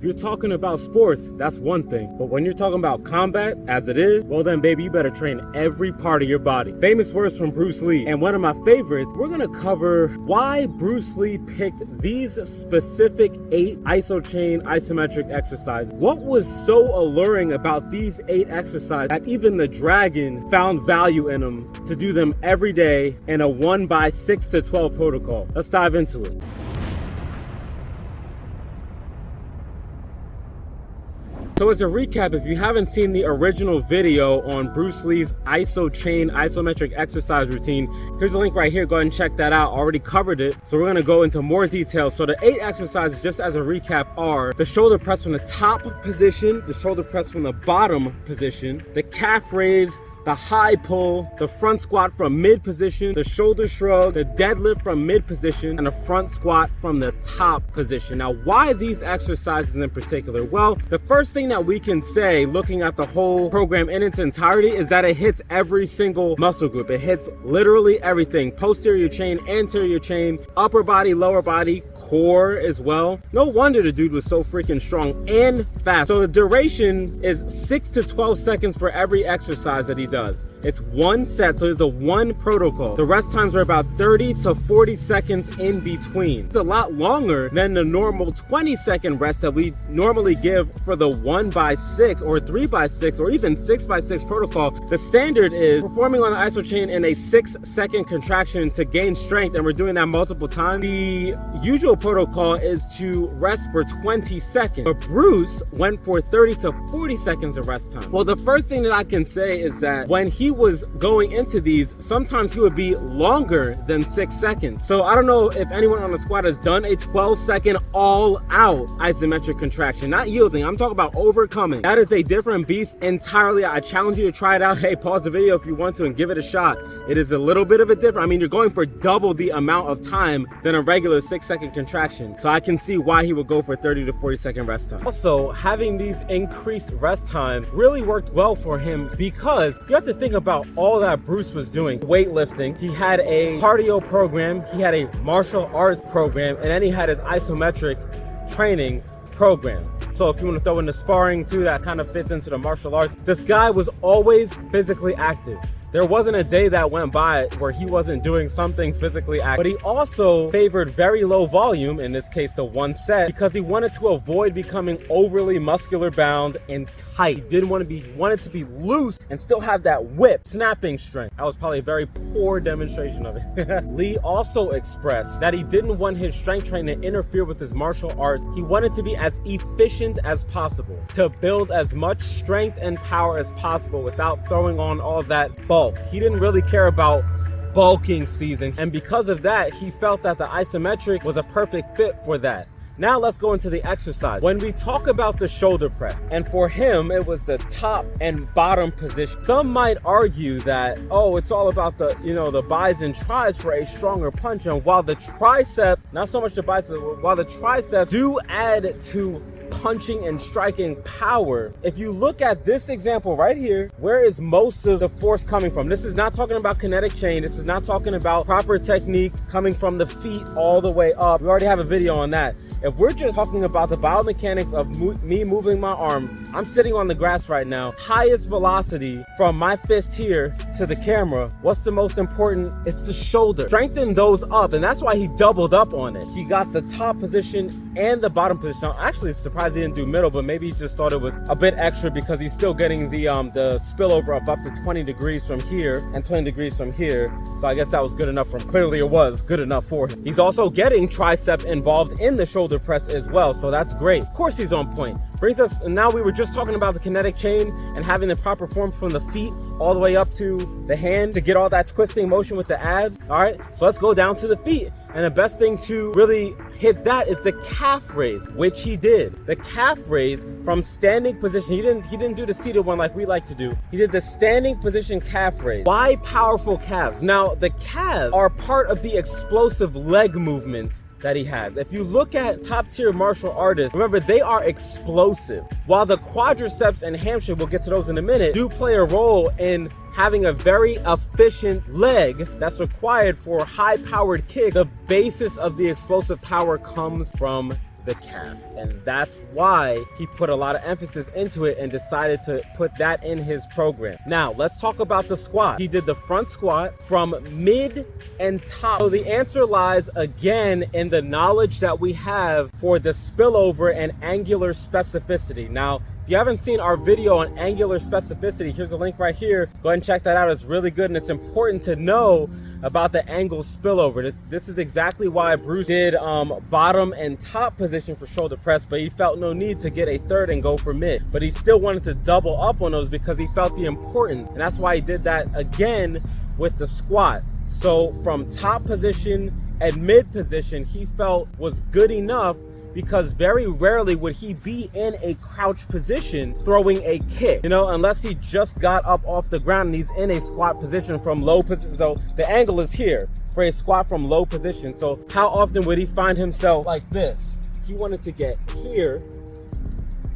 you're talking about sports, that's one thing. But when you're talking about combat, as it is, well then baby, you better train every part of your body. Famous words from Bruce Lee. And one of my favorites, we're gonna cover why Bruce Lee picked these specific 8 isochain isometric exercises. What was so alluring about these 8 exercises that even the dragon found value in them to do them every day in a 1x6 to 12 protocol? Let's dive into it. So as a recap, if you haven't seen the original video on Bruce Lee's Isochain isometric exercise routine, here's a link right here. Go ahead and check that out. Already covered it. So we're gonna go into more detail. So the 8 exercises, just as a recap, are the shoulder press from the top position, the shoulder press from the bottom position, the calf raise, the high pull, the front squat from mid position, the shoulder shrug, the deadlift from mid position, and a front squat from the top position. Now, why these exercises in particular? Well, the first thing that we can say, looking at the whole program in its entirety, is that it hits every single muscle group. It hits literally everything: posterior chain, anterior chain, upper body, lower body, core as well. No wonder the dude was so freaking strong and fast. So the duration is 6 to 12 seconds for every exercise that he does. It's one set, so it's a one protocol. The rest times are about 30 to 40 seconds in between. It's a lot longer than the normal 20-second rest that we normally give for the 1x6 or 3x6 or even 6x6 protocol. The standard is performing on the isochain in a 6-second contraction to gain strength, and we're doing that multiple times. The usual protocol is to rest for 20 seconds, but Bruce went for 30 to 40 seconds of rest time. Well, the first thing that I can say is that when he was going into these, sometimes he would be longer than 6 seconds. So I don't know if anyone on the squad has done a 12-second all-out isometric contraction, not yielding. I'm talking about overcoming. That is a different beast entirely. I challenge you to try it out. Hey, pause the video if you want to and give it a shot. It is a little bit of a different. I mean, you're going for double the amount of time than a regular 6-second contraction. So I can see why he would go for 30 to 40 second rest time. Also, having these increased rest time really worked well for him, because you have to think about all that Bruce was doing. Weightlifting, he had a cardio program, he had a martial arts program, and then he had his isometric training program. So if you want to throw in the sparring too, that kind of fits into the martial arts. This guy was always physically active. There wasn't a day that went by where he wasn't doing something physically active. But he also favored very low volume, in this case the one set, because he wanted to avoid becoming overly muscular bound and tight. He didn't want to be, wanted to be loose and still have that whip, snapping strength. That was probably a very poor demonstration of it. Lee also expressed that he didn't want his strength training to interfere with his martial arts. He wanted to be as efficient as possible, to build as much strength and power as possible without throwing on all of that bulk. He didn't really care about bulking season, and because of that, he felt that the isometric was a perfect fit for that. Now let's go into the exercise. When we talk about the shoulder press, and for him, it was the top and bottom position. Some might argue that, oh, it's all about the, the bis and tris for a stronger punch. And while the tricep, not so much the biceps, while the triceps do add to punching and striking power, if you look at this example right here, where is most of the force coming from? This is not talking about kinetic chain. This is not talking about proper technique coming from the feet all the way up. We already have a video on that. If we're just talking about the biomechanics of me moving my arm, I'm sitting on the grass right now, highest velocity from my fist here to the camera. What's the most important? It's the shoulder. Strengthen those up, and that's why he doubled up on it. He got the top position and the bottom position. Now, actually surprised he didn't do middle, but maybe he just thought it was a bit extra because he's still getting the spillover of up to 20 degrees from here and 20 degrees from here. So I guess that was good enough for him. Clearly it was good enough for him. He's also getting tricep involved in the shoulder press as well, so that's great. Of course he's on point. Brings us, now we were just talking about the kinetic chain and having the proper form from the feet all the way up to the hand to get all that twisting motion with the abs. All right, so let's go down to the feet. And the best thing to really hit that is the calf raise, which he did. The calf raise from standing position. He didn't do the seated one like we like to do. He did the standing position calf raise. Why powerful calves? Now, the calves are part of the explosive leg movements that he has. If you look at top tier martial artists, remember they are explosive. While the quadriceps and hamstring, we'll get to those in a minute, do play a role in having a very efficient leg that's required for high powered kick, the basis of the explosive power comes from the calf. And that's why he put a lot of emphasis into it and decided to put that in his program. Now, let's talk about the squat. He did the front squat from mid and top. So the answer lies again in the knowledge that we have for the spillover and angular specificity. Now, if you haven't seen our video on angular specificity, here's a link right here. Go ahead and check that out. It's really good, and it's important to know about the angle spillover. This is exactly why Bruce did bottom and top position for shoulder press, but he felt no need to get a third and go for mid. But he still wanted to double up on those because he felt the importance, and that's why he did that again with the squat. So from top position and mid position, he felt was good enough, because very rarely would he be in a crouch position throwing a kick, you know, unless he just got up off the ground and he's in a squat position from low position. So the angle is here for a squat from low position. So how often would he find himself like this? He wanted to get here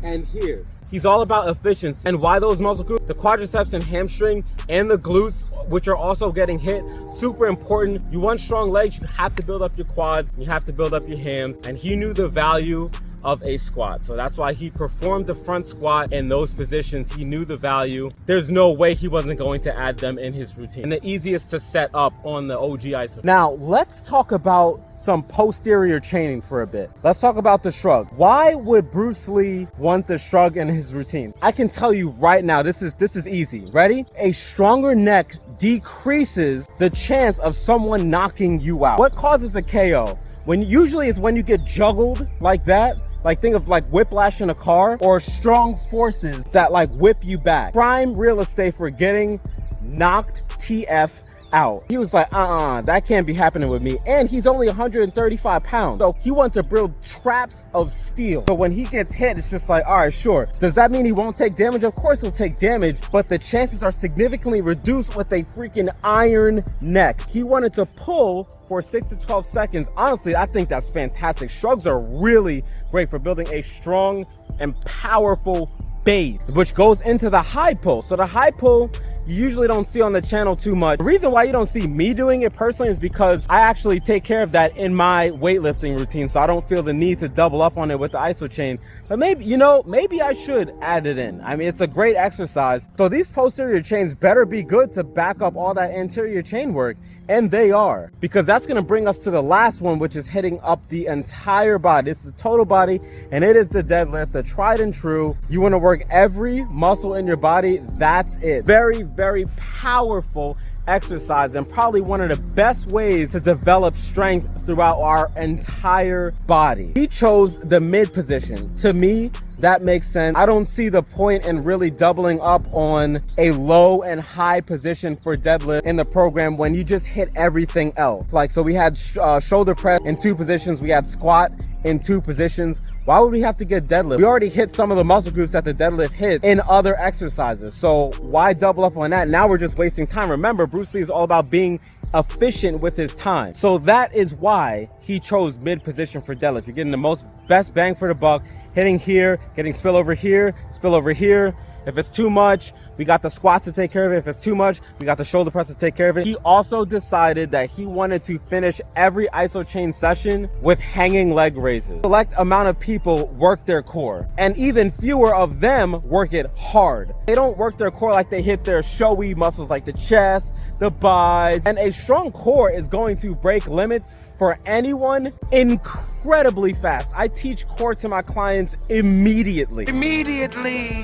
and here. He's all about efficiency. And why those muscle groups, the quadriceps and hamstring and the glutes, which are also getting hit, super important. You want strong legs, you have to build up your quads, you have to build up your hams. And he knew the value of a squat. So that's why he performed the front squat in those positions. He knew the value. There's no way he wasn't going to add them in his routine. And the easiest to set up on the OG ISO. Now, let's talk about some posterior chaining for a bit. Let's talk about the shrug. Why would Bruce Lee want the shrug in his routine? I can tell you right now, this is easy. Ready? A stronger neck decreases the chance of someone knocking you out. What causes a KO? Usually it's when you get juggled like that. Like, think of like whiplash in a car, or strong forces that like whip you back. Prime real estate for getting knocked TF out. He was like, that can't be happening with me. And he's only 135 pounds. So he wants to build traps of steel. So when he gets hit, it's just like, all right, sure. Does that mean he won't take damage? Of course he'll take damage, but the chances are significantly reduced with a freaking iron neck. He wanted to pull for 6 to 12 seconds. Honestly, I think that's fantastic. Shrugs are really great for building a strong and powerful base, which goes into the high pull. So the high pull, you usually don't see on the channel too much. The reason why you don't see me doing it personally is because I actually take care of that in my weightlifting routine, so I don't feel the need to double up on it with the Isochain. But maybe, you know, maybe I should add it in. I mean, it's a great exercise. So these posterior chains better be good to back up all that anterior chain work. And they are, because that's going to bring us to the last one, which is hitting up the entire body. It's the total body, and it is the deadlift, the tried and true. You want to work every muscle in your body. That's it. Very, very powerful exercise, and probably one of the best ways to develop strength throughout our entire body. He chose the mid position. To me, that makes sense. I don't see the point in really doubling up on a low and high position for deadlift in the program when you just hit everything else. Like, so we had shoulder press in 2 positions, we had squat in 2 positions. Why would we have to get deadlift? We already hit some of the muscle groups that the deadlift hits in other exercises. So why double up on that? Now we're just wasting time. Remember, Bruce Lee is all about being efficient with his time. So that is why he chose mid position for deadlift. You're getting the best bang for the buck, hitting here, getting spill over here, spill over here. If it's too much, we got the squats to take care of it. If it's too much, we got the shoulder press to take care of it. He also decided that he wanted to finish every Isochain session with hanging leg raises. Select amount of people work their core, and even fewer of them work it hard. They don't work their core like they hit their showy muscles like the chest, the buys, and a strong core is going to break limits for anyone incredibly fast. I teach core to my clients immediately. Immediately.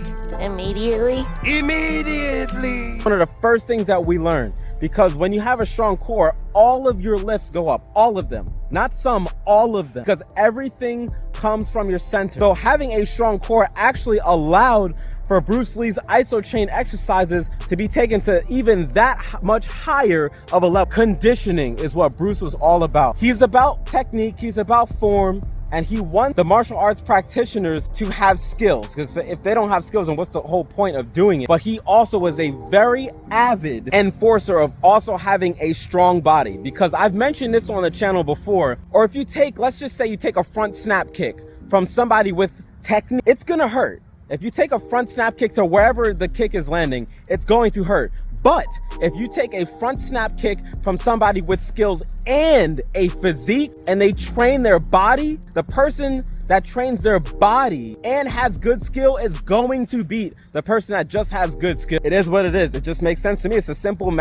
One of the first things that we learn, because when you have a strong core, all of your lifts go up, all of them, not some, all of them, because everything comes from your center. So having a strong core actually allowed for Bruce Lee's Isochain exercises to be taken to even that much higher of a level. Conditioning is what Bruce was all about. He's about technique, he's about form, and he wants the martial arts practitioners to have skills, because if they don't have skills, then what's the whole point of doing it? But he also was a very avid enforcer of also having a strong body, because I've mentioned this on the channel before. Or if you take, let's just say you take a front snap kick from somebody with technique, it's gonna hurt. If you take a front snap kick to wherever the kick is landing, it's going to hurt. But if you take a front snap kick from somebody with skills and a physique, and they train their body, the person that trains their body and has good skill is going to beat the person that just has good skill. It is what it is. It just makes sense to me. It's a simple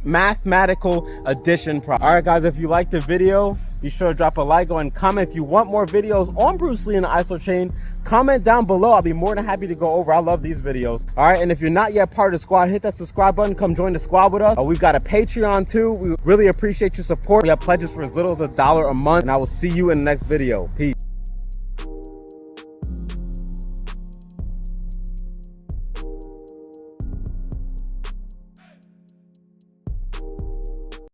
mathematical addition problem. All right, guys, if you liked the video, be sure to drop a like, go and comment. If you want more videos on Bruce Lee and the Isochain, comment down below. I'll be more than happy to go over. I love these videos. All right, and if you're not yet part of the squad, hit that subscribe button. Come join the squad with us. We've got a Patreon too. We really appreciate your support. We have pledges for as little as $1 a month, and I will see you in the next video. Peace.